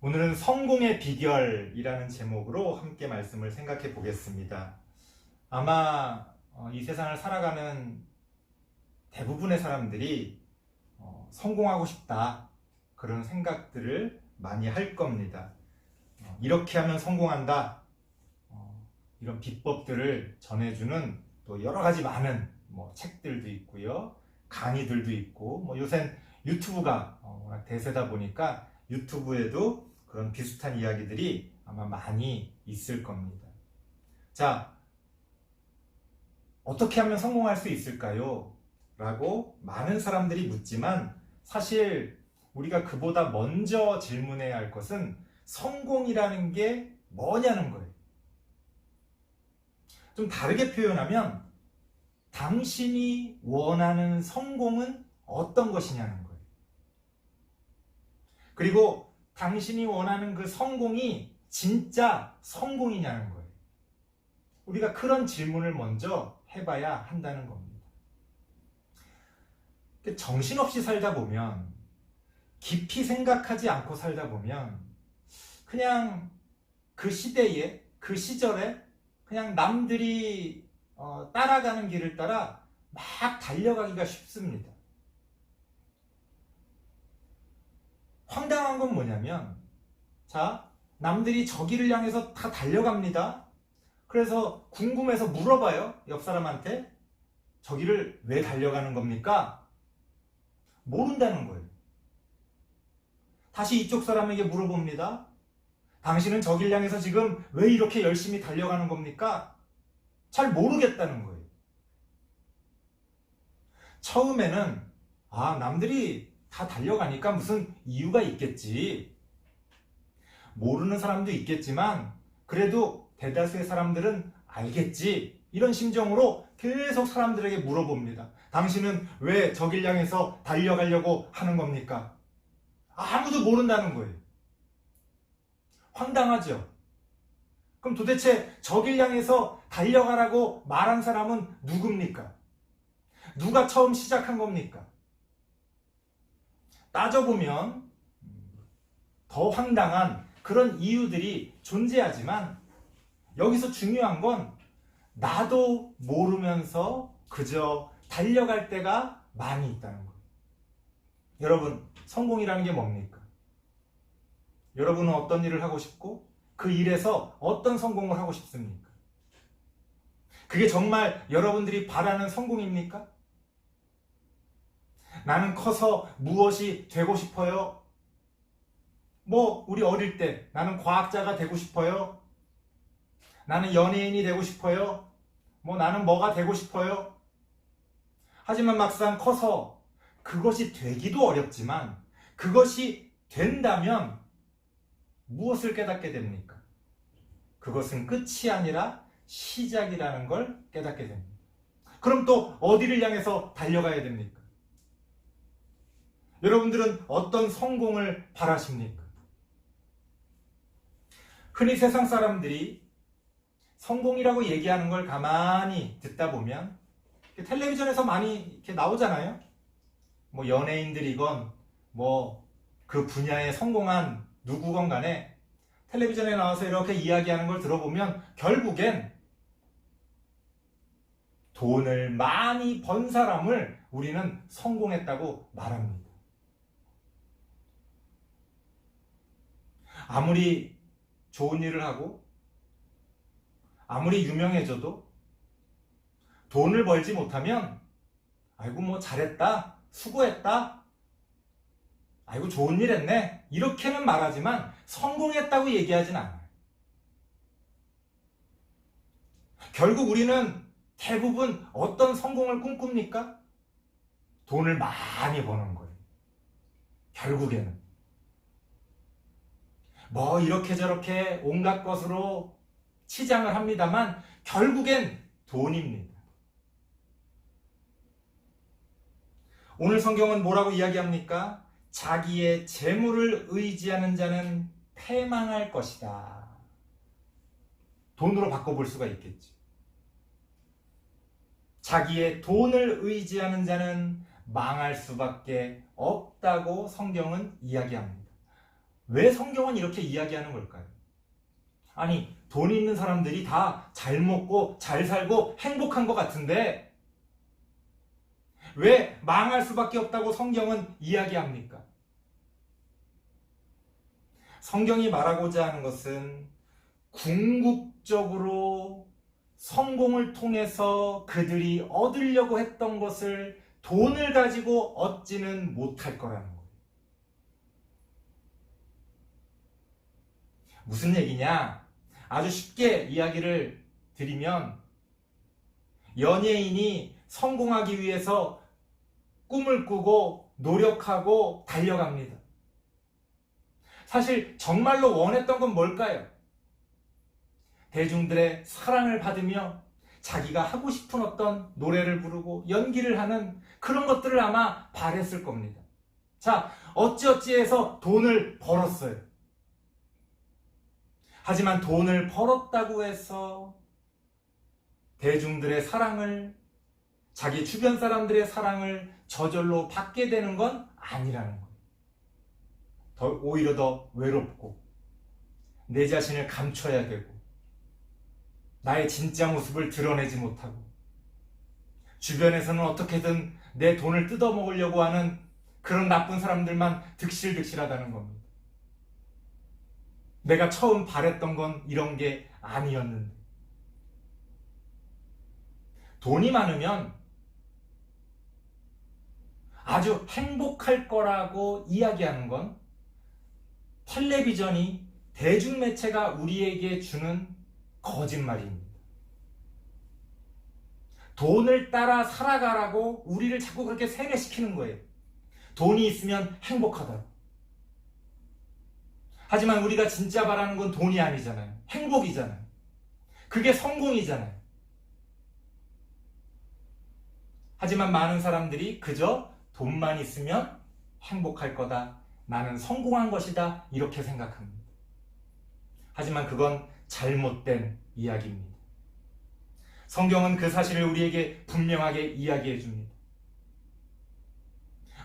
오늘은 성공의 비결이라는 제목으로 함께 말씀을 생각해 보겠습니다. 아마 이 세상을 살아가는 대부분의 사람들이 성공하고 싶다 그런 생각들을 많이 할 겁니다. 이렇게 하면 성공한다 이런 비법들을 전해주는 또 여러 가지 많은 책들도 있고요, 강의들도 있고 요새는 유튜브가 워낙 대세다 보니까 유튜브에도 그런 비슷한 이야기들이 아마 많이 있을 겁니다. 자, 어떻게 하면 성공할 수 있을까요? 라고 많은 사람들이 묻지만 사실 우리가 그보다 먼저 질문해야 할 것은 성공이라는 게 뭐냐는 거예요. 좀 다르게 표현하면 당신이 원하는 성공은 어떤 것이냐는 거예요. 그리고 당신이 원하는 그 성공이 진짜 성공이냐는 거예요. 우리가 그런 질문을 먼저 해봐야 한다는 겁니다. 정신없이 살다 보면, 깊이 생각하지 않고 살다 보면 그냥 그 시대에, 그 시절에 그냥 남들이 따라가는 길을 따라 막 달려가기가 쉽습니다. 황당한 건 뭐냐면, 자, 남들이 저 길을 향해서 다 달려갑니다. 그래서 궁금해서 물어봐요, 옆 사람한테. 저 길을 왜 달려가는 겁니까? 모른다는 거예요. 다시 이쪽 사람에게 물어봅니다. 당신은 저 길 향해서 지금 왜 이렇게 열심히 달려가는 겁니까? 잘 모르겠다는 거예요. 처음에는 남들이 다 달려가니까 무슨 이유가 있겠지, 모르는 사람도 있겠지만 그래도 대다수의 사람들은 알겠지, 이런 심정으로 계속 사람들에게 물어봅니다. 당신은 왜 저 길 향해서 달려가려고 하는 겁니까? 아무도 모른다는 거예요. 황당하죠? 그럼 도대체 저 길 향해서 달려가라고 말한 사람은 누굽니까? 누가 처음 시작한 겁니까? 따져보면 더 황당한 그런 이유들이 존재하지만 여기서 중요한 건 나도 모르면서 그저 달려갈 때가 많이 있다는 거예요. 여러분, 성공이라는 게 뭡니까? 여러분은 어떤 일을 하고 싶고 그 일에서 어떤 성공을 하고 싶습니까? 그게 정말 여러분들이 바라는 성공입니까? 나는 커서 무엇이 되고 싶어요? 우리 어릴 때 나는 과학자가 되고 싶어요? 나는 연예인이 되고 싶어요? 나는 뭐가 되고 싶어요? 하지만 막상 커서 그것이 되기도 어렵지만 그것이 된다면 무엇을 깨닫게 됩니까? 그것은 끝이 아니라 시작이라는 걸 깨닫게 됩니다. 그럼 또 어디를 향해서 달려가야 됩니까? 여러분들은 어떤 성공을 바라십니까? 흔히 세상 사람들이 성공이라고 얘기하는 걸 가만히 듣다 보면 텔레비전에서 많이 이렇게 나오잖아요. 연예인들이건 그 분야에 성공한 누구건 간에 텔레비전에 나와서 이렇게 이야기하는 걸 들어보면 결국엔 돈을 많이 번 사람을 우리는 성공했다고 말합니다. 아무리 좋은 일을 하고 아무리 유명해져도 돈을 벌지 못하면 아이고 잘했다, 수고했다, 아이고 좋은 일 했네, 이렇게는 말하지만 성공했다고 얘기하진 않아요. 결국 우리는 대부분 어떤 성공을 꿈꿉니까? 돈을 많이 버는 거예요. 결국에는 이렇게 저렇게 온갖 것으로 치장을 합니다만 결국엔 돈입니다. 오늘 성경은 뭐라고 이야기합니까? 자기의 재물을 의지하는 자는 패망할 것이다. 돈으로 바꿔볼 수가 있겠죠. 자기의 돈을 의지하는 자는 망할 수밖에 없다고 성경은 이야기합니다. 왜 성경은 이렇게 이야기하는 걸까요? 아니, 돈 있는 사람들이 다 잘 먹고 잘 살고 행복한 것 같은데 왜 망할 수밖에 없다고 성경은 이야기합니까? 성경이 말하고자 하는 것은 궁극적으로 성공을 통해서 그들이 얻으려고 했던 것을 돈을 가지고 얻지는 못할 거라는 거예요. 무슨 얘기냐? 아주 쉽게 이야기를 드리면 연예인이 성공하기 위해서 꿈을 꾸고 노력하고 달려갑니다. 사실 정말로 원했던 건 뭘까요? 대중들의 사랑을 받으며 자기가 하고 싶은 어떤 노래를 부르고 연기를 하는 그런 것들을 아마 바랬을 겁니다. 자, 어찌어찌해서 돈을 벌었어요. 하지만 돈을 벌었다고 해서 대중들의 사랑을, 자기 주변 사람들의 사랑을 저절로 받게 되는 건 아니라는 거예요. 오히려 더 외롭고 내 자신을 감춰야 되고 나의 진짜 모습을 드러내지 못하고 주변에서는 어떻게든 내 돈을 뜯어먹으려고 하는 그런 나쁜 사람들만 득실득실하다는 겁니다. 내가 처음 바랬던 건 이런 게 아니었는데. 돈이 많으면 아주 행복할 거라고 이야기하는 건 텔레비전이, 대중매체가 우리에게 주는 거짓말입니다. 돈을 따라 살아가라고 우리를 자꾸 그렇게 세뇌시키는 거예요. 돈이 있으면 행복하다고. 하지만 우리가 진짜 바라는 건 돈이 아니잖아요. 행복이잖아요. 그게 성공이잖아요. 하지만 많은 사람들이 그저 돈만 있으면 행복할 거다, 나는 성공한 것이다, 이렇게 생각합니다. 하지만 그건 잘못된 이야기입니다. 성경은 그 사실을 우리에게 분명하게 이야기해 줍니다.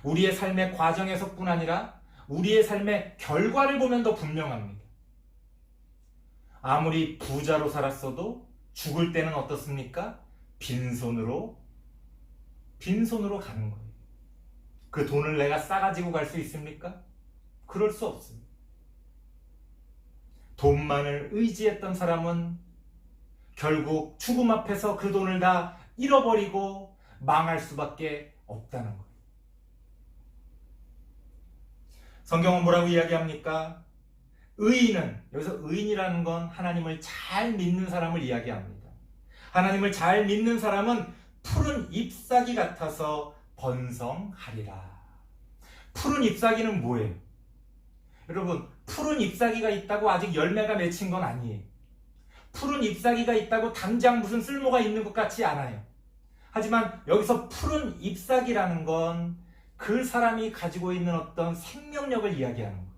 우리의 삶의 과정에서뿐 아니라 우리의 삶의 결과를 보면 더 분명합니다. 아무리 부자로 살았어도 죽을 때는 어떻습니까? 빈손으로 가는 거예요. 그 돈을 내가 싸가지고 갈 수 있습니까? 그럴 수 없습니다. 돈만을 의지했던 사람은 결국 죽음 앞에서 그 돈을 다 잃어버리고 망할 수밖에 없다는 거예요. 성경은 뭐라고 이야기합니까? 의인은, 여기서 의인이라는 건 하나님을 잘 믿는 사람을 이야기합니다. 하나님을 잘 믿는 사람은 푸른 잎사귀 같아서 번성하리라. 푸른 잎사귀는 뭐예요? 여러분, 푸른 잎사귀가 있다고 아직 열매가 맺힌 건 아니에요. 푸른 잎사귀가 있다고 당장 무슨 쓸모가 있는 것 같지 않아요. 하지만 여기서 푸른 잎사귀라는 건 그 사람이 가지고 있는 어떤 생명력을 이야기하는 거예요.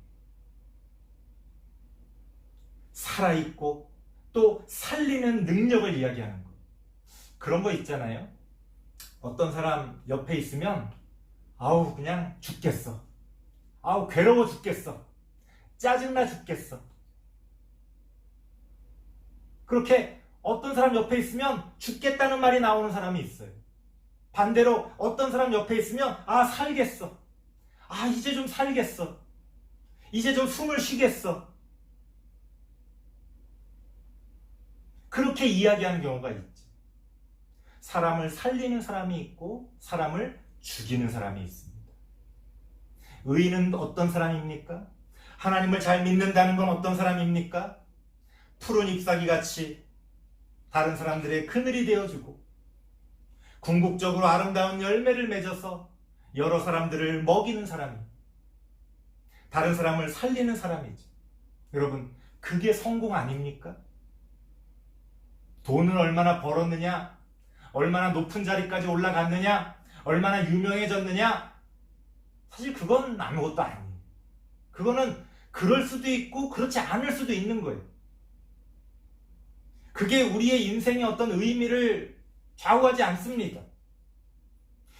살아있고 또 살리는 능력을 이야기하는 거예요. 그런 거 있잖아요. 어떤 사람 옆에 있으면 아우 그냥 죽겠어. 아우 괴로워 죽겠어. 짜증나 죽겠어. 그렇게 어떤 사람 옆에 있으면 죽겠다는 말이 나오는 사람이 있어요. 반대로 어떤 사람 옆에 있으면 아 살겠어. 아 이제 좀 살겠어. 이제 좀 숨을 쉬겠어. 그렇게 이야기하는 경우가 있죠. 사람을 살리는 사람이 있고 사람을 죽이는 사람이 있습니다. 의인은 어떤 사람입니까? 하나님을 잘 믿는다는 건 어떤 사람입니까? 푸른 잎사귀 같이 다른 사람들의 그늘이 되어주고 궁극적으로 아름다운 열매를 맺어서 여러 사람들을 먹이는 사람이, 다른 사람을 살리는 사람이죠. 여러분, 그게 성공 아닙니까? 돈을 얼마나 벌었느냐, 얼마나 높은 자리까지 올라갔느냐, 얼마나 유명해졌느냐, 사실 그건 아무것도 아니에요. 그거는 그럴 수도 있고 그렇지 않을 수도 있는 거예요. 그게 우리의 인생의 어떤 의미를 좌우하지 않습니다.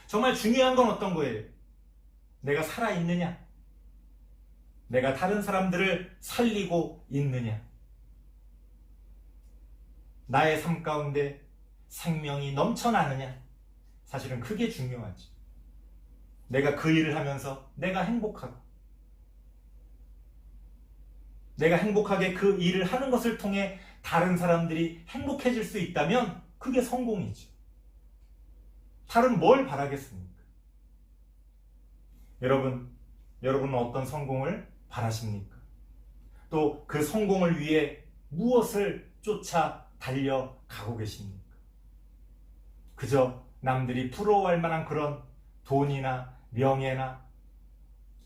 정말 중요한 건 어떤 거예요? 내가 살아있느냐? 내가 다른 사람들을 살리고 있느냐? 나의 삶 가운데 생명이 넘쳐나느냐? 사실은 그게 중요하지. 내가 그 일을 하면서 내가 행복하고, 내가 행복하게 그 일을 하는 것을 통해 다른 사람들이 행복해질 수 있다면 그게 성공이죠. 다른 뭘 바라겠습니까? 여러분은 어떤 성공을 바라십니까? 또 그 성공을 위해 무엇을 쫓아 달려가고 계십니까? 그저 남들이 부러워할 만한 그런 돈이나 명예나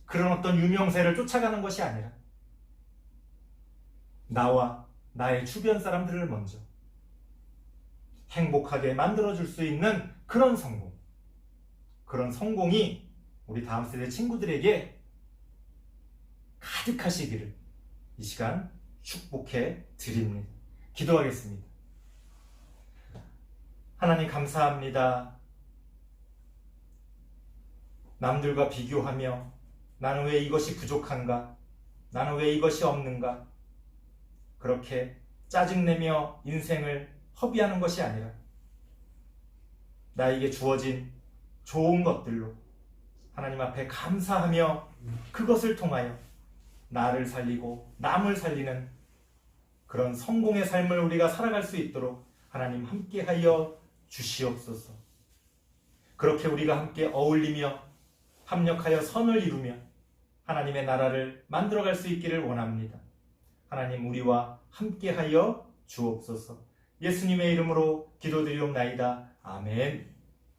그런 어떤 유명세를 쫓아가는 것이 아니라 나와 나의 주변 사람들을 먼저 행복하게 만들어줄 수 있는 그런 성공, 그런 성공이 우리 다음 세대 친구들에게 가득하시기를 이 시간 축복해 드립니다. 기도하겠습니다. 하나님 감사합니다. 남들과 비교하며 나는 왜 이것이 부족한가? 나는 왜 이것이 없는가? 그렇게 짜증내며 인생을 허비하는 것이 아니라 나에게 주어진 좋은 것들로 하나님 앞에 감사하며 그것을 통하여 나를 살리고 남을 살리는 그런 성공의 삶을 우리가 살아갈 수 있도록 하나님 함께하여 주시옵소서. 그렇게 우리가 함께 어울리며 합력하여 선을 이루며 하나님의 나라를 만들어갈 수 있기를 원합니다. 하나님 우리와 함께하여 주옵소서. 예수님의 이름으로 기도드리옵나이다. 아멘.